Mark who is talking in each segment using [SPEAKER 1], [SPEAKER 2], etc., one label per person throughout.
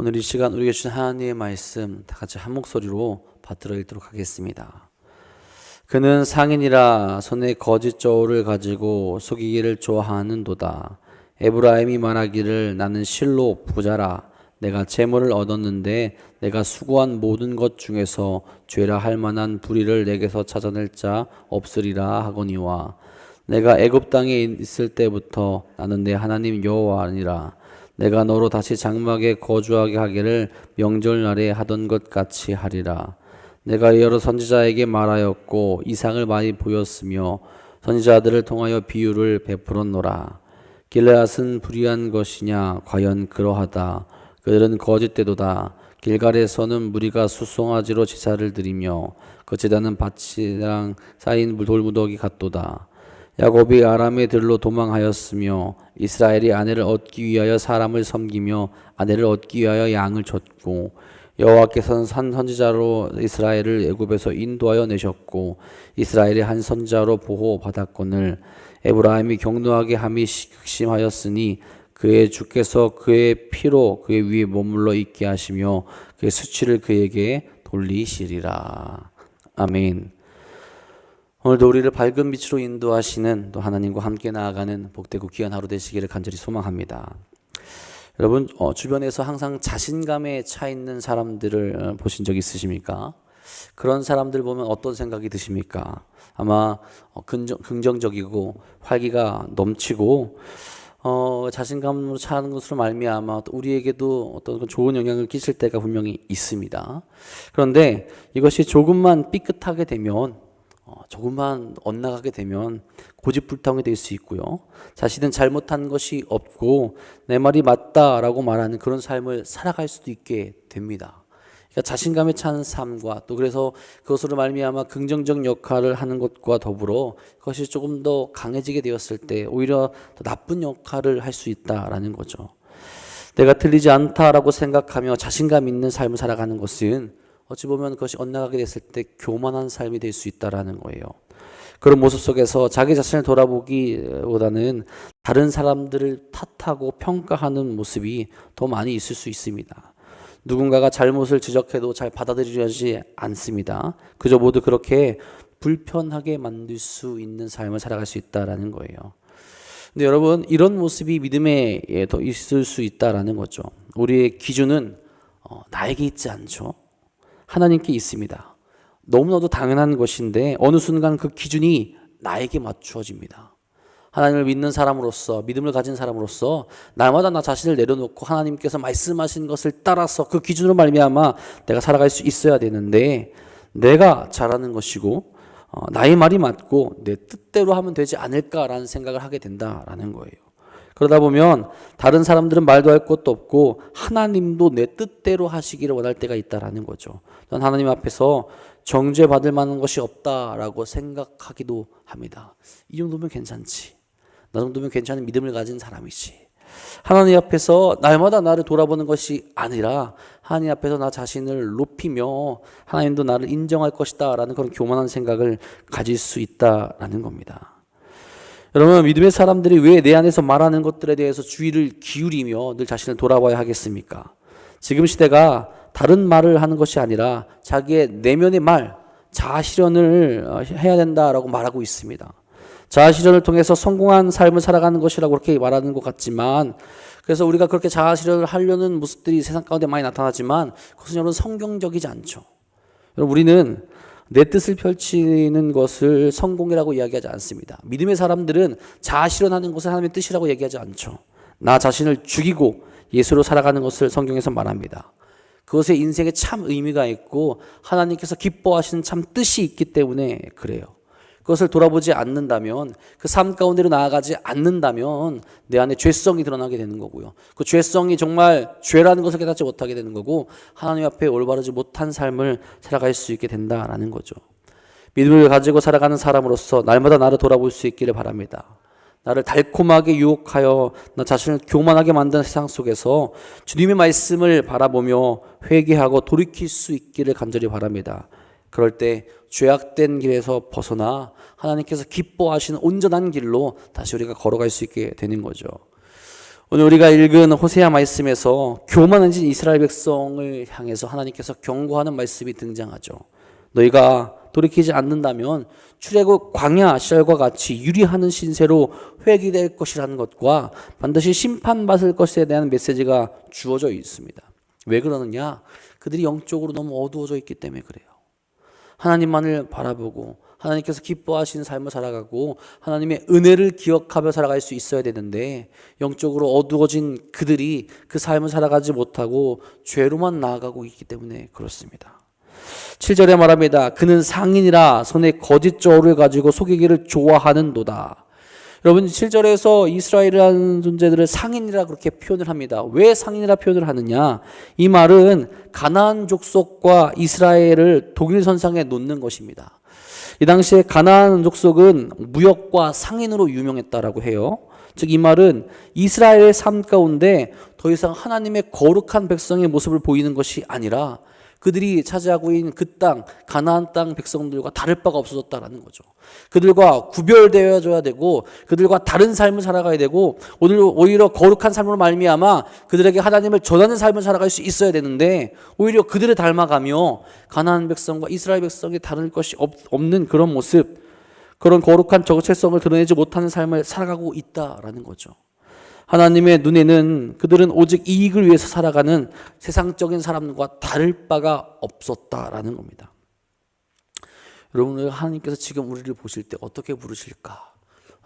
[SPEAKER 1] 오늘 이 시간 우리에게 주신 하나님의 말씀 다 같이 한 목소리로 받들어 읽도록 하겠습니다. 그는 상인이라 손에 거짓 저울을 가지고 속이기를 좋아하는도다. 에브라임이 말하기를 나는 실로 부자라. 내가 재물을 얻었는데 내가 수고한 모든 것 중에서 죄라 할 만한 불의를 내게서 찾아낼 자 없으리라 하거니와 내가 애굽 땅에 있을 때부터 나는 내 하나님 여호와니라. 내가 너로 다시 장막에 거주하게 하기를 명절날에 하던 것 같이 하리라. 내가 여러 선지자에게 말하였고 이상을 많이 보였으며 선지자들을 통하여 비유를 베풀었노라. 길르앗은 불의한 것이냐? 과연 그러하다. 그들은 거짓되도다. 길갈에서는 무리가 숫송아지로 제사를 드리며 그 제단은 밭이랑 쌓인 돌무더기 같도다. 야곱이 아람의 들로 도망하였으며 이스라엘이 아내를 얻기 위하여 사람을 섬기며 아내를 얻기 위하여 양을 줬고 여호와께서는 한 선지자로 이스라엘을 애굽에서 인도하여 내셨고 이스라엘이 한 선지자로 보호받았거늘 에브라임이 경노하게 함이 극심하였으니 그의 주께서 그의 피로 그의 위에 머물러 있게 하시며 그의 수치를 그에게 돌리시리라. 아멘. 오늘도 우리를 밝은 빛으로 인도하시는 또 하나님과 함께 나아가는 복되고 귀한 하루 되시기를 간절히 소망합니다. 여러분 주변에서 항상 자신감에 차 있는 사람들을 보신 적 있으십니까? 그런 사람들 보면 어떤 생각이 드십니까? 아마 긍정적이고 활기가 넘치고 자신감으로 차는 것으로 말미암아 또 우리에게도 어떤 좋은 영향을 끼칠 때가 분명히 있습니다. 그런데 이것이 조금만 삐끗하게 되면 조금만 엇나가게 되면 고집불통이 될 수 있고요. 자신은 잘못한 것이 없고 내 말이 맞다라고 말하는 그런 삶을 살아갈 수도 있게 됩니다. 그러니까 자신감에 차는 삶과 또 그래서 그것으로 말미암아 긍정적 역할을 하는 것과 더불어 그것이 조금 더 강해지게 되었을 때 오히려 더 나쁜 역할을 할 수 있다라는 거죠. 내가 틀리지 않다라고 생각하며 자신감 있는 삶을 살아가는 것은 어찌 보면 그것이 엇나가게 됐을 때 교만한 삶이 될 수 있다라는 거예요. 그런 모습 속에서 자기 자신을 돌아보기보다는 다른 사람들을 탓하고 평가하는 모습이 더 많이 있을 수 있습니다. 누군가가 잘못을 지적해도 잘 받아들이지 않습니다. 그저 모두 그렇게 불편하게 만들 수 있는 삶을 살아갈 수 있다라는 거예요. 근데 여러분 이런 모습이 믿음에 더 있을 수 있다라는 거죠. 우리의 기준은 나에게 있지 않죠. 하나님께 있습니다. 너무나도 당연한 것인데 어느 순간 그 기준이 나에게 맞추어집니다. 하나님을 믿는 사람으로서 믿음을 가진 사람으로서 날마다 나 자신을 내려놓고 하나님께서 말씀하신 것을 따라서 그 기준으로 말미암아 내가 살아갈 수 있어야 되는데 내가 잘하는 것이고 나의 말이 맞고 내 뜻대로 하면 되지 않을까라는 생각을 하게 된다라는 거예요. 그러다 보면 다른 사람들은 말도 할 것도 없고 하나님도 내 뜻대로 하시기를 원할 때가 있다라는 거죠. 난 하나님 앞에서 정죄받을 만한 것이 없다라고 생각하기도 합니다. 이 정도면 괜찮지. 나 정도면 괜찮은 믿음을 가진 사람이지. 하나님 앞에서 날마다 나를 돌아보는 것이 아니라 하나님 앞에서 나 자신을 높이며 하나님도 나를 인정할 것이다 라는 그런 교만한 생각을 가질 수 있다라는 겁니다. 여러분 믿음의 사람들이 왜 내 안에서 말하는 것들에 대해서 주의를 기울이며 늘 자신을 돌아봐야 하겠습니까? 지금 시대가 다른 말을 하는 것이 아니라 자기의 내면의 말, 자아실현을 해야 된다라고 말하고 있습니다. 자아실현을 통해서 성공한 삶을 살아가는 것이라고 그렇게 말하는 것 같지만 그래서 우리가 그렇게 자아실현을 하려는 모습들이 세상 가운데 많이 나타나지만 그것은 여러분 성경적이지 않죠. 여러분 우리는 내 뜻을 펼치는 것을 성공이라고 이야기하지 않습니다. 믿음의 사람들은 자아실현하는 것을 하나님의 뜻이라고 얘기하지 않죠. 나 자신을 죽이고 예수로 살아가는 것을 성경에서 말합니다. 그것에 인생에 참 의미가 있고 하나님께서 기뻐하시는 참 뜻이 있기 때문에 그래요. 그것을 돌아보지 않는다면 그 삶 가운데로 나아가지 않는다면 내 안에 죄성이 드러나게 되는 거고요. 그 죄성이 정말 죄라는 것을 깨닫지 못하게 되는 거고 하나님 앞에 올바르지 못한 삶을 살아갈 수 있게 된다라는 거죠. 믿음을 가지고 살아가는 사람으로서 날마다 나를 돌아볼 수 있기를 바랍니다. 나를 달콤하게 유혹하여 나 자신을 교만하게 만든 세상 속에서 주님의 말씀을 바라보며 회개하고 돌이킬 수 있기를 간절히 바랍니다. 그럴 때 죄악된 길에서 벗어나 하나님께서 기뻐하시는 온전한 길로 다시 우리가 걸어갈 수 있게 되는 거죠. 오늘 우리가 읽은 호세아 말씀에서 교만해진 이스라엘 백성을 향해서 하나님께서 경고하는 말씀이 등장하죠. 너희가 돌이키지 않는다면 출애굽 광야 시절과 같이 유리하는 신세로 회귀될 것이라는 것과 반드시 심판받을 것에 대한 메시지가 주어져 있습니다. 왜 그러느냐? 그들이 영적으로 너무 어두워져 있기 때문에 그래요. 하나님만을 바라보고 하나님께서 기뻐하시는 삶을 살아가고 하나님의 은혜를 기억하며 살아갈 수 있어야 되는데 영적으로 어두워진 그들이 그 삶을 살아가지 못하고 죄로만 나아가고 있기 때문에 그렇습니다. 7절에 말합니다. 그는 상인이라 손에 거짓 저울을 가지고 속이기를 좋아하는도다. 여러분 7절에서 이스라엘이라는 존재들을 상인이라 그렇게 표현을 합니다. 왜 상인이라 표현을 하느냐? 이 말은 가나안 족속과 이스라엘을 독일 선상에 놓는 것입니다. 이 당시에 가나안 족속은 무역과 상인으로 유명했다라고 해요. 즉 이 말은 이스라엘의 삶 가운데 더 이상 하나님의 거룩한 백성의 모습을 보이는 것이 아니라 그들이 차지하고 있는 그 땅, 가나안 땅 백성들과 다를 바가 없어졌다라는 거죠. 그들과 구별되어져야 되고 그들과 다른 삶을 살아가야 되고 오히려 거룩한 삶으로 말미암아 그들에게 하나님을 전하는 삶을 살아갈 수 있어야 되는데 오히려 그들을 닮아가며 가나안 백성과 이스라엘 백성이 다를 것이 없는 그런 모습, 그런 거룩한 정체성을 드러내지 못하는 삶을 살아가고 있다라는 거죠. 하나님의 눈에는 그들은 오직 이익을 위해서 살아가는 세상적인 사람과 다를 바가 없었다라는 겁니다. 여러분, 하나님께서 지금 우리를 보실 때 어떻게 부르실까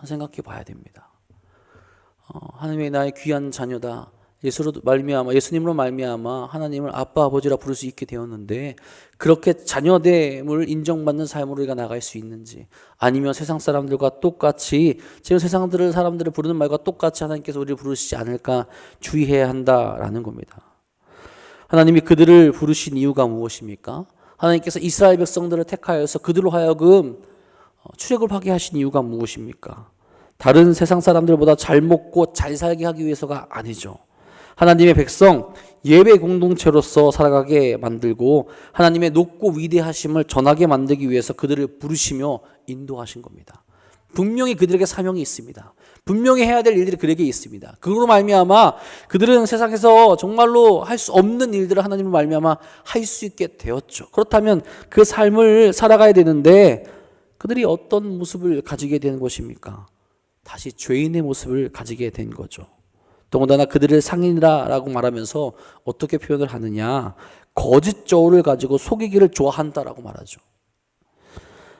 [SPEAKER 1] 생각해 봐야 됩니다. 하나님의 나의 귀한 자녀다. 예수님으로 말미암아 하나님을 아빠 아버지라 부를 수 있게 되었는데 그렇게 자녀됨을 인정받는 삶으로 우리가 나갈 수 있는지, 아니면 세상 사람들과 똑같이 지금 사람들을 부르는 말과 똑같이 하나님께서 우리를 부르시지 않을까 주의해야 한다라는 겁니다. 하나님이 그들을 부르신 이유가 무엇입니까? 하나님께서 이스라엘 백성들을 택하여서 그들로 하여금 출애굽하게 하신 이유가 무엇입니까? 다른 세상 사람들보다 잘 먹고 잘 살게 하기 위해서가 아니죠. 하나님의 백성 예배 공동체로서 살아가게 만들고 하나님의 높고 위대하심을 전하게 만들기 위해서 그들을 부르시며 인도하신 겁니다. 분명히 그들에게 사명이 있습니다. 분명히 해야 될 일들이 그들에게 있습니다. 그걸로 말미암아 그들은 세상에서 정말로 할 수 없는 일들을 하나님을 말미암아 할 수 있게 되었죠. 그렇다면 그 삶을 살아가야 되는데 그들이 어떤 모습을 가지게 되는 것입니까? 다시 죄인의 모습을 가지게 된 거죠. 더군다나 그들을 상인이라고 말하면서 어떻게 표현을 하느냐? 거짓 저울을 가지고 속이기를 좋아한다라고 말하죠.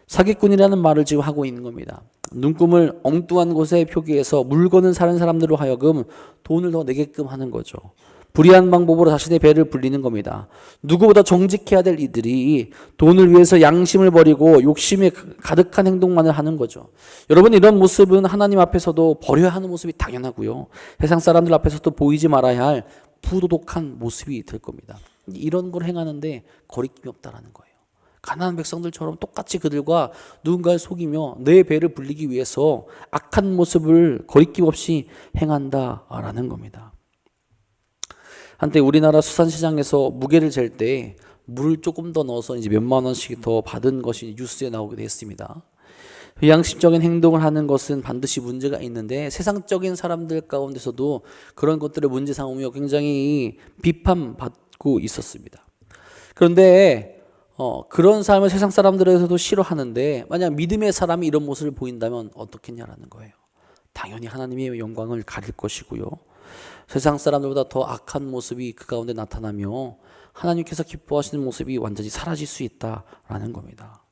[SPEAKER 1] 사기꾼이라는 말을 지금 하고 있는 겁니다. 눈금을 엉뚱한 곳에 표기해서 물건을 사는 사람들로 하여금 돈을 더 내게끔 하는 거죠. 불의한 방법으로 자신의 배를 불리는 겁니다. 누구보다 정직해야 될 이들이 돈을 위해서 양심을 버리고 욕심에 가득한 행동만을 하는 거죠. 여러분, 이런 모습은 하나님 앞에서도 버려야 하는 모습이 당연하고요. 세상 사람들 앞에서도 보이지 말아야 할 부도덕한 모습이 될 겁니다. 이런 걸 행하는데 거리낌이 없다라는 거예요. 가나안 백성들처럼 똑같이 그들과 누군가를 속이며 내 배를 불리기 위해서 악한 모습을 거리낌 없이 행한다라는 겁니다. 한때 우리나라 수산시장에서 무게를 잴 때 물을 조금 더 넣어서 이제 몇만 원씩 더 받은 것이 뉴스에 나오기도 했습니다. 비양심적인 행동을 하는 것은 반드시 문제가 있는데 세상적인 사람들 가운데서도 그런 것들을 문제 삼으며 굉장히 비판받고 있었습니다. 그런데 그런 삶을 세상 사람들에서도 싫어하는데 만약 믿음의 사람이 이런 모습을 보인다면 어떻겠냐라는 거예요. 당연히 하나님의 영광을 가릴 것이고요. 세상 사람들보다 더 악한 모습이 그 가운데 나타나며 하나님께서 기뻐하시는 모습이 완전히 사라질 수 있다라는 겁니다.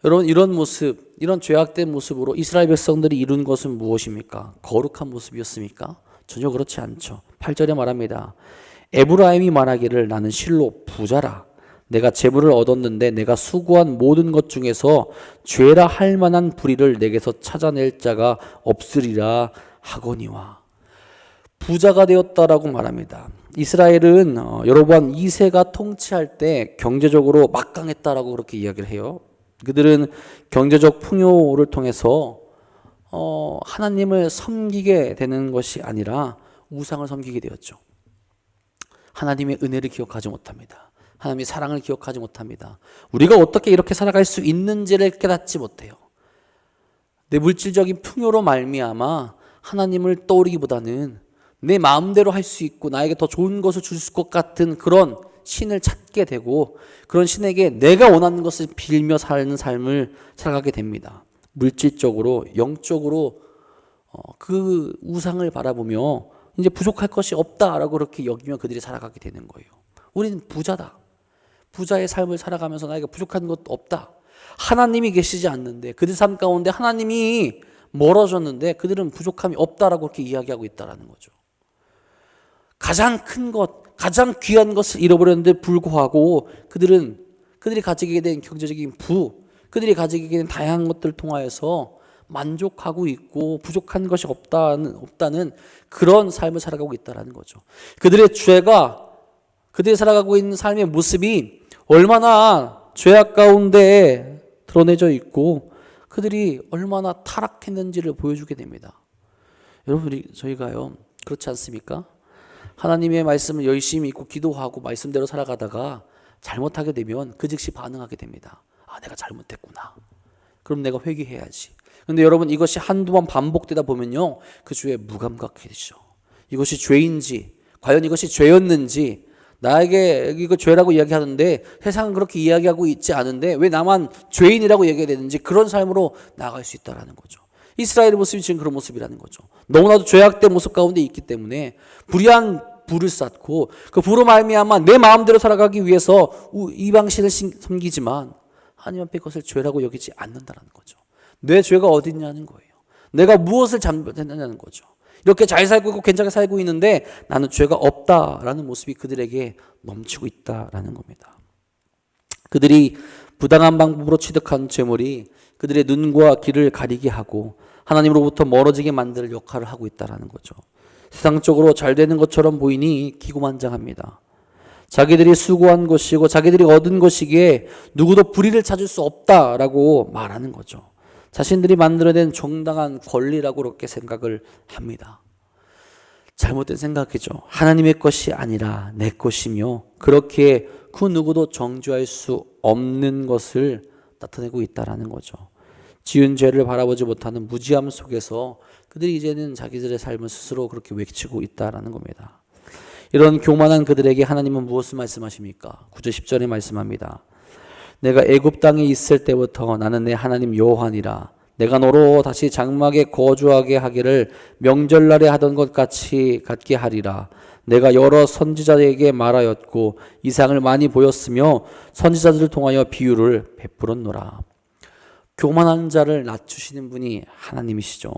[SPEAKER 1] 여러분, 이런 모습, 이런 죄악된 모습으로 이스라엘 백성들이 이룬 것은 무엇입니까? 거룩한 모습이었습니까? 전혀 그렇지 않죠. 8절에 말합니다. 에브라임이 말하기를 나는 실로 부자라. 내가 재물을 얻었는데 내가 수고한 모든 것 중에서 죄라 할 만한 불의를 내게서 찾아낼 자가 없으리라 하거니와. 부자가 되었다라고 말합니다. 이스라엘은 여로보암 2세가 통치할 때 경제적으로 막강했다라고 그렇게 이야기를 해요. 그들은 경제적 풍요를 통해서 하나님을 섬기게 되는 것이 아니라 우상을 섬기게 되었죠. 하나님의 은혜를 기억하지 못합니다. 하나님의 사랑을 기억하지 못합니다. 우리가 어떻게 이렇게 살아갈 수 있는지를 깨닫지 못해요. 내 물질적인 풍요로 말미암아 하나님을 떠오르기보다는 내 마음대로 할 수 있고 나에게 더 좋은 것을 줄 것 같은 그런 신을 찾게 되고 그런 신에게 내가 원하는 것을 빌며 사는 삶을 살아가게 됩니다. 물질적으로 영적으로 그 우상을 바라보며 이제 부족할 것이 없다라고 그렇게 여기며 그들이 살아가게 되는 거예요. 우리는 부자다. 부자의 삶을 살아가면서 나에게 부족한 것도 없다. 하나님이 계시지 않는데 그들 삶 가운데 하나님이 멀어졌는데 그들은 부족함이 없다라고 그렇게 이야기하고 있다라는 거죠. 가장 큰 것, 가장 귀한 것을 잃어버렸는데 불구하고 그들이 가지게 된 경제적인 그들이 가지게 된 다양한 것들을 통하여서 만족하고 있고 부족한 것이 없다는 그런 삶을 살아가고 있다는 거죠. 그들의 죄가 그들이 살아가고 있는 삶의 모습이 얼마나 죄악 가운데 드러내져 있고 그들이 얼마나 타락했는지를 보여주게 됩니다. 여러분 저희가요 그렇지 않습니까? 하나님의 말씀을 열심히 읽고 기도하고 말씀대로 살아가다가 잘못하게 되면 그 즉시 반응하게 됩니다. 아, 내가 잘못했구나. 그럼 내가 회개해야지. 근데 여러분 이것이 한두 번 반복되다 보면요 그 죄에 무감각해 되죠. 이것이 죄인지 과연 이것이 죄였는지 나에게 이거 죄라고 이야기하는데 세상은 그렇게 이야기하고 있지 않은데 왜 나만 죄인이라고 얘기해야 되는지 그런 삶으로 나아갈 수 있다는 거죠. 이스라엘의 모습이 지금 그런 모습이라는 거죠. 너무나도 죄악된 모습 가운데 있기 때문에 불의한 불을 쌓고 그 불로 말미암아 내 마음대로 살아가기 위해서 이방신을 섬기지만 하나님 앞에 그것을 죄라고 여기지 않는다는 거죠. 내 죄가 어디 있냐는 거예요. 내가 무엇을 잘못했느냐는 거죠. 이렇게 잘 살고 있고 괜찮게 살고 있는데 나는 죄가 없다라는 모습이 그들에게 넘치고 있다라는 겁니다. 그들이 부당한 방법으로 취득한 재물이 그들의 눈과 귀를 가리게 하고 하나님으로부터 멀어지게 만들 역할을 하고 있다는 거죠. 세상적으로 잘 되는 것처럼 보이니 기고만장합니다. 자기들이 수고한 것이고 자기들이 얻은 것이기에 누구도 불의를 찾을 수 없다라고 말하는 거죠. 자신들이 만들어낸 정당한 권리라고 그렇게 생각을 합니다. 잘못된 생각이죠. 하나님의 것이 아니라 내 것이며 그렇게 그 누구도 정죄할 수 없는 것을 나타내고 있다는 거죠. 지은 죄를 바라보지 못하는 무지함 속에서 그들이 이제는 자기들의 삶을 스스로 그렇게 외치고 있다는 겁니다. 이런 교만한 그들에게 하나님은 무엇을 말씀하십니까? 9절 10절에 말씀합니다. 내가 애굽 땅에 있을 때부터 나는 내 하나님 여호와니라. 내가 너로 다시 장막에 거주하게 하기를 명절날에 하던 것 같이 갖게 하리라. 내가 여러 선지자에게 말하였고 이상을 많이 보였으며 선지자들을 통하여 비유를 베풀었노라. 교만한 자를 낮추시는 분이 하나님이시죠.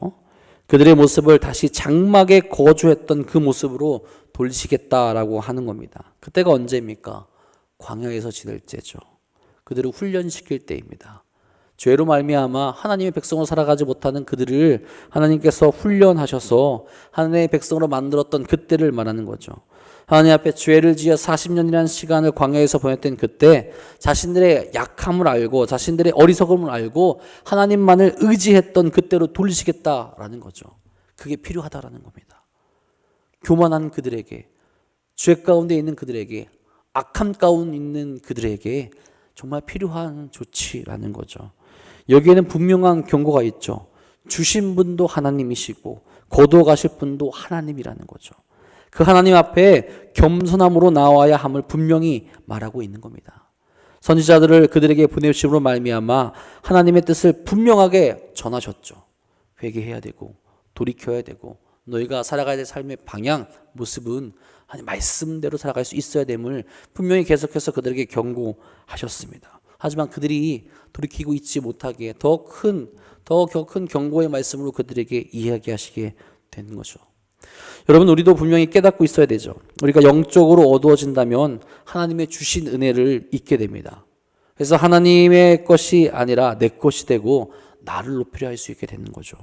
[SPEAKER 1] 그들의 모습을 다시 장막에 거주했던 그 모습으로 돌리시겠다라고 하는 겁니다. 그때가 언제입니까? 광야에서 지낼 때죠. 그들을 훈련시킬 때입니다. 죄로 말미암아 하나님의 백성으로 살아가지 못하는 그들을 하나님께서 훈련하셔서 하나님의 백성으로 만들었던 그때를 말하는 거죠. 하나님 앞에 죄를 지어 40년이라는 시간을 광야에서 보냈던 그때 자신들의 약함을 알고 자신들의 어리석음을 알고 하나님만을 의지했던 그때로 돌리시겠다라는 거죠. 그게 필요하다라는 겁니다. 교만한 그들에게, 죄 가운데 있는 그들에게, 악함 가운데 있는 그들에게 정말 필요한 조치라는 거죠. 여기에는 분명한 경고가 있죠. 주신 분도 하나님이시고 거두어 가실 분도 하나님이라는 거죠. 그 하나님 앞에 겸손함으로 나와야 함을 분명히 말하고 있는 겁니다. 선지자들을 그들에게 보내심으로 말미암아 하나님의 뜻을 분명하게 전하셨죠. 회개해야 되고 돌이켜야 되고 너희가 살아가야 될 삶의 방향, 모습은 하나님 말씀대로 살아갈 수 있어야 됨을 분명히 계속해서 그들에게 경고하셨습니다. 하지만 그들이 돌이키고 있지 못하게 더 큰 경고의 말씀으로 그들에게 이야기하시게 된 거죠. 여러분 우리도 분명히 깨닫고 있어야 되죠. 우리가 영적으로 어두워진다면 하나님의 주신 은혜를 잊게 됩니다. 그래서 하나님의 것이 아니라 내 것이 되고 나를 높이려 할 수 있게 되는 거죠.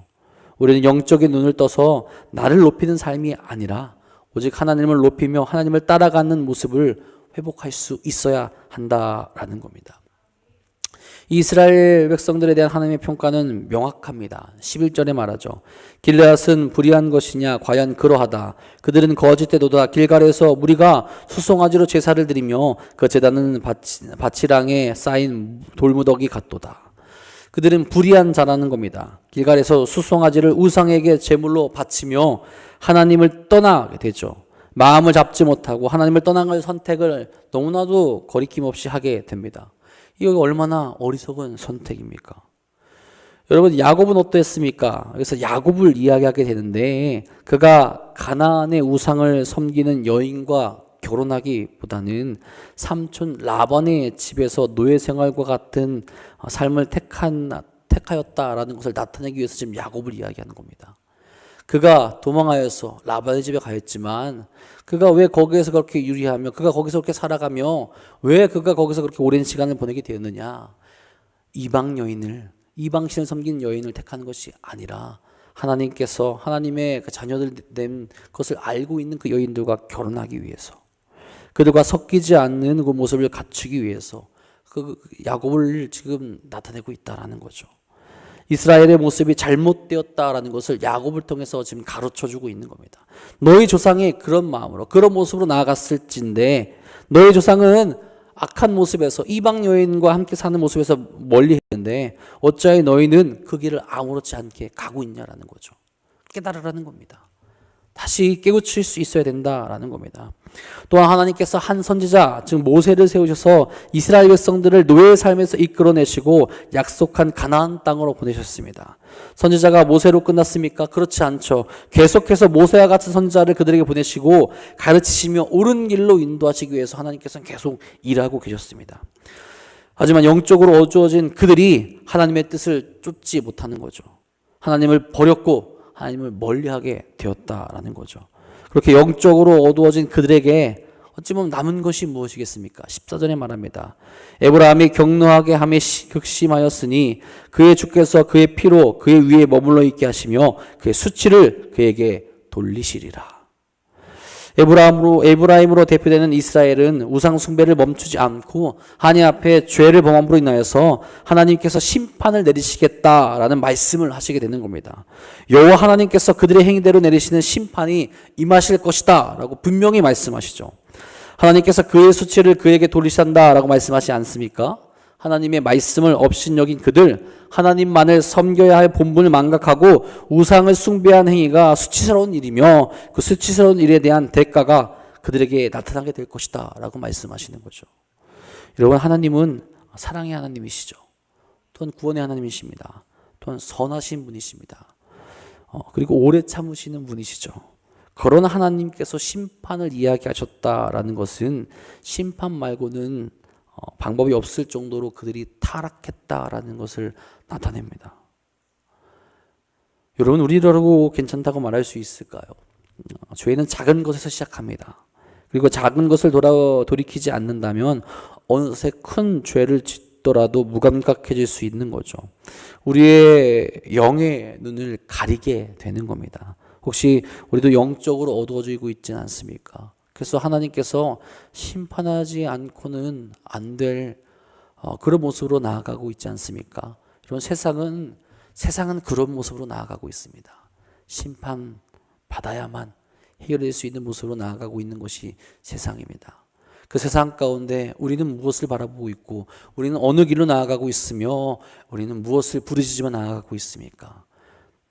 [SPEAKER 1] 우리는 영적인 눈을 떠서 나를 높이는 삶이 아니라 오직 하나님을 높이며 하나님을 따라가는 모습을 회복할 수 있어야 한다라는 겁니다. 이스라엘 백성들에 대한 하나님의 평가는 명확합니다. 11절에 말하죠. 길르앗은 불의한 것이냐 과연 그러하다. 그들은 거짓되도다. 길갈에서 무리가 수송아지로 제사를 드리며 그 제단은 밭이랑에 쌓인 돌무더기 같도다. 그들은 불의한 자라는 겁니다. 길갈에서 수송아지를 우상에게 제물로 바치며 하나님을 떠나게 되죠. 마음을 잡지 못하고 하나님을 떠나갈 선택을 너무나도 거리낌 없이 하게 됩니다. 이거 얼마나 어리석은 선택입니까? 여러분, 야곱은 어떠했습니까? 그래서 야곱을 이야기하게 되는데, 그가 가나안의 우상을 섬기는 여인과 결혼하기보다는 삼촌 라반의 집에서 노예 생활과 같은 삶을 택하였다라는 것을 나타내기 위해서 지금 야곱을 이야기하는 겁니다. 그가 도망하여서 라반의 집에 가였지만, 그가 왜 거기에서 그렇게 유리하며, 그가 거기서 그렇게 살아가며, 왜 그가 거기서 그렇게 오랜 시간을 보내게 되었느냐? 이방신을 섬기는 여인을 택하는 것이 아니라 하나님께서 하나님의 그 자녀들 된 것을 알고 있는 그 여인들과 결혼하기 위해서, 그들과 섞이지 않는 그 모습을 갖추기 위해서 그 야곱을 지금 나타내고 있다라는 거죠. 이스라엘의 모습이 잘못되었다라는 것을 야곱을 통해서 지금 가르쳐주고 있는 겁니다. 너희 조상이 그런 마음으로 그런 모습으로 나아갔을진데, 너희 조상은 악한 모습에서 이방 여인과 함께 사는 모습에서 멀리 했는데 어찌하여 너희는 그 길을 아무렇지 않게 가고 있냐라는 거죠. 깨달으라는 겁니다. 다시 깨우칠 수 있어야 된다라는 겁니다. 또한 하나님께서 한 선지자, 즉 모세를 세우셔서 이스라엘 백성들을 노예의 삶에서 이끌어내시고 약속한 가나안 땅으로 보내셨습니다. 선지자가 모세로 끝났습니까? 그렇지 않죠. 계속해서 모세와 같은 선지자를 그들에게 보내시고 가르치시며 옳은 길로 인도하시기 위해서 하나님께서는 계속 일하고 계셨습니다. 하지만 영적으로 어두워진 그들이 하나님의 뜻을 쫓지 못하는 거죠. 하나님을 버렸고 하나님을 멀리하게 되었다라는 거죠. 그렇게 영적으로 어두워진 그들에게 어찌 보면 남은 것이 무엇이겠습니까? 14절에 말합니다. 에브라함이 격노하게 함에 극심하였으니 그의 주께서 그의 피로 그의 위에 머물러 있게 하시며 그의 수치를 그에게 돌리시리라. 에브라임으로 대표되는 이스라엘은 우상 숭배를 멈추지 않고 하나님 앞에 죄를 범함으로 인하여서 하나님께서 심판을 내리시겠다라는 말씀을 하시게 되는 겁니다. 여호와 하나님께서 그들의 행위대로 내리시는 심판이 임하실 것이다 라고 분명히 말씀하시죠. 하나님께서 그의 수치를 그에게 돌리신다라고 말씀하시지 않습니까? 하나님의 말씀을 업신여긴 그들, 하나님만을 섬겨야 할 본분을 망각하고 우상을 숭배한 행위가 수치스러운 일이며 그 수치스러운 일에 대한 대가가 그들에게 나타나게 될 것이다 라고 말씀하시는 거죠. 여러분, 하나님은 사랑의 하나님이시죠. 또한 구원의 하나님이십니다. 또한 선하신 분이십니다. 그리고 오래 참으시는 분이시죠. 그런 하나님께서 심판을 이야기하셨다라는 것은 심판 말고는 방법이 없을 정도로 그들이 타락했다라는 것을 나타냅니다. 여러분, 우리라고 괜찮다고 말할 수 있을까요? 죄는 작은 것에서 시작합니다. 그리고 작은 것을 돌이키지 않는다면 어느새 큰 죄를 짓더라도 무감각해질 수 있는 거죠. 우리의 영의 눈을 가리게 되는 겁니다. 혹시 우리도 영적으로 어두워지고 있지는 않습니까? 그래서 하나님께서 심판하지 않고는 안 될 그런 모습으로 나아가고 있지 않습니까? 이런 세상은 그런 모습으로 나아가고 있습니다. 심판 받아야만 해결될 수 있는 모습으로 나아가고 있는 것이 세상입니다. 그 세상 가운데 우리는 무엇을 바라보고 있고 우리는 어느 길로 나아가고 있으며 우리는 무엇을 부르짖으며 나아가고 있습니까?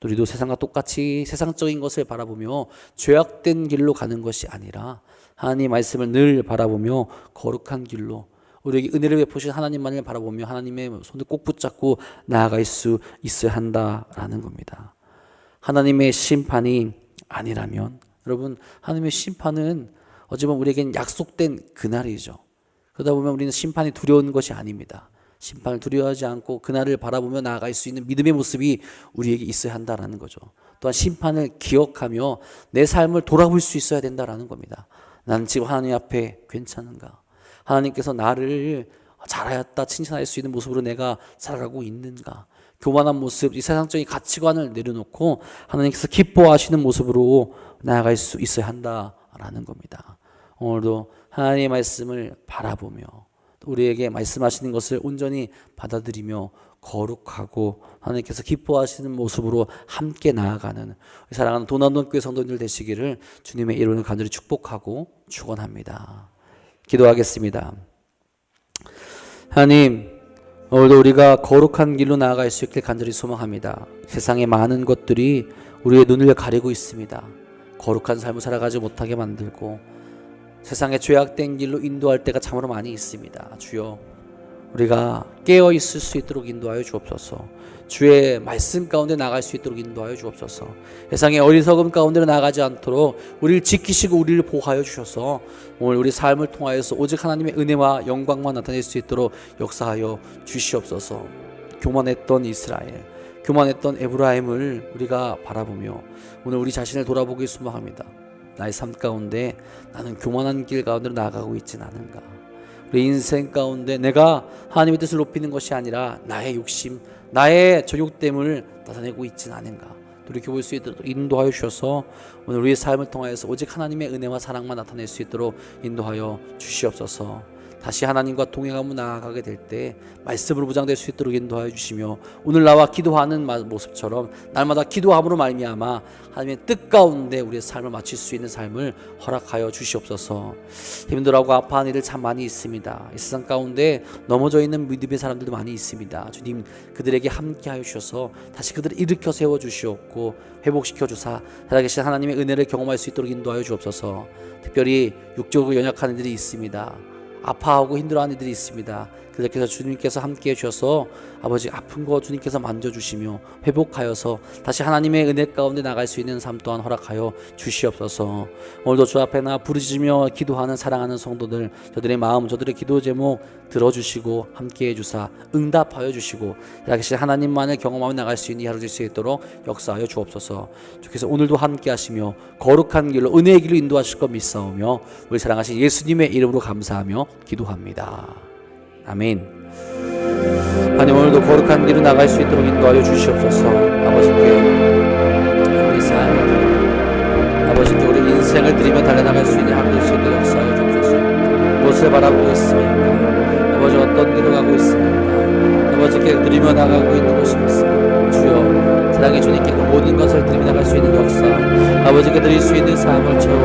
[SPEAKER 1] 우리도 세상과 똑같이 세상적인 것을 바라보며 죄악된 길로 가는 것이 아니라 하나님의 말씀을 늘 바라보며 거룩한 길로 우리에게 은혜를 베푸신 하나님만을 바라보며 하나님의 손을 꼭 붙잡고 나아갈 수 있어야 한다라는 겁니다. 하나님의 심판이 아니라면, 여러분, 하나님의 심판은 어찌보면 우리에겐 약속된 그날이죠. 그러다 보면 우리는 심판이 두려운 것이 아닙니다. 심판을 두려워하지 않고 그날을 바라보며 나아갈 수 있는 믿음의 모습이 우리에게 있어야 한다라는 거죠. 또한 심판을 기억하며 내 삶을 돌아볼 수 있어야 된다라는 겁니다. 나는 지금 하나님 앞에 괜찮은가? 하나님께서 나를 잘하였다 칭찬할 수 있는 모습으로 내가 살아가고 있는가? 교만한 모습, 이 세상적인 가치관을 내려놓고 하나님께서 기뻐하시는 모습으로 나아갈 수 있어야 한다라는 겁니다. 오늘도 하나님의 말씀을 바라보며 우리에게 말씀하시는 것을 온전히 받아들이며 거룩하고 하나님께서 기뻐하시는 모습으로 함께 나아가는 사랑하는 도난동교회 성도님들 되시기를 주님의 이름으로 간절히 축복하고 축원합니다. 기도하겠습니다. 하나님, 오늘도 우리가 거룩한 길로 나아갈 수 있길 간절히 소망합니다. 세상의 많은 것들이 우리의 눈을 가리고 있습니다. 거룩한 삶을 살아가지 못하게 만들고 세상의 죄악된 길로 인도할 때가 참으로 많이 있습니다. 주여, 우리가 깨어 있을 수 있도록 인도하여 주옵소서. 주의 말씀 가운데 나갈 수 있도록 인도하여 주옵소서. 세상의 어리석음 가운데로 나가지 않도록 우리를 지키시고 우리를 보호하여 주셔서 오늘 우리 삶을 통하여서 오직 하나님의 은혜와 영광만 나타낼 수 있도록 역사하여 주시옵소서. 교만했던 이스라엘, 교만했던 에브라임을 우리가 바라보며 오늘 우리 자신을 돌아보기 소망합니다. 나의 삶 가운데 나는 교만한 길 가운데로 나아가고 있진 않은가? 우리 인생 가운데 내가 하나님의 뜻을 높이는 것이 아니라 나의 욕심, 나의 저욕됨을 나타내고 있진 않은가? 돌이켜볼 수 있도록 인도하여 주셔서 오늘 우리의 삶을 통하여서 오직 하나님의 은혜와 사랑만 나타낼 수 있도록 인도하여 주시옵소서. 다시 하나님과 동행하며 나아가게 될 때 말씀으로 무장될 수 있도록 인도하여 주시며 오늘 나와 기도하는 모습처럼 날마다 기도함으로 말미암아 하나님의 뜻 가운데 우리의 삶을 마칠 수 있는 삶을 허락하여 주시옵소서. 힘들어하고 아파하는 이들 참 많이 있습니다. 이 세상 가운데 넘어져 있는 믿음의 사람들도 많이 있습니다. 주님, 그들에게 함께하여 주셔서 다시 그들을 일으켜 세워 주시옵고 회복시켜 주사 살아계신 하나님의 은혜를 경험할 수 있도록 인도하여 주옵소서. 특별히 육적으로 연약한 이들이 있습니다. 아파하고 힘들어하는 이들이 있습니다. 그들께서 주님께서 함께해 주셔서 아버지 아픈 거 주님께서 만져주시며 회복하여서 다시 하나님의 은혜 가운데 나갈 수 있는 삶 또한 허락하여 주시옵소서. 오늘도 주 앞에 나 부르짖으며 기도하는 사랑하는 성도들, 저들의 마음, 저들의 기도 제목 들어주시고 함께해 주사 응답하여 주시고 살아계신 하나님만을 경험하며 나갈 수 있는 하루 될 수 있도록 역사하여 주옵소서. 주께서 오늘도 함께 하시며 거룩한 길로 은혜의 길로 인도하실 것 믿사오며 우리 사랑하신 예수님의 이름으로 감사하며 기도합니다. 아멘. 하나님, 오늘도 거룩한 길로 나갈 수 있도록 인도하여 주시옵소서. 아버지께 우리 삶을 드리며 아버지께 우리 인생을 드리며 달려나갈 수 있는 하루 될 수 있도록 역사하여 주옵소서. 무엇을 바라보고 있습니까? 아버지, 어떤 길로 가고 있습니까? 아버지께 드리며 나가고 있는 것이 있습니다. 주여, 사랑의 주님께 그 모든 것을 드리며 나갈 수 있는 역사, 아버지께 드릴 수 있는 삶을 채워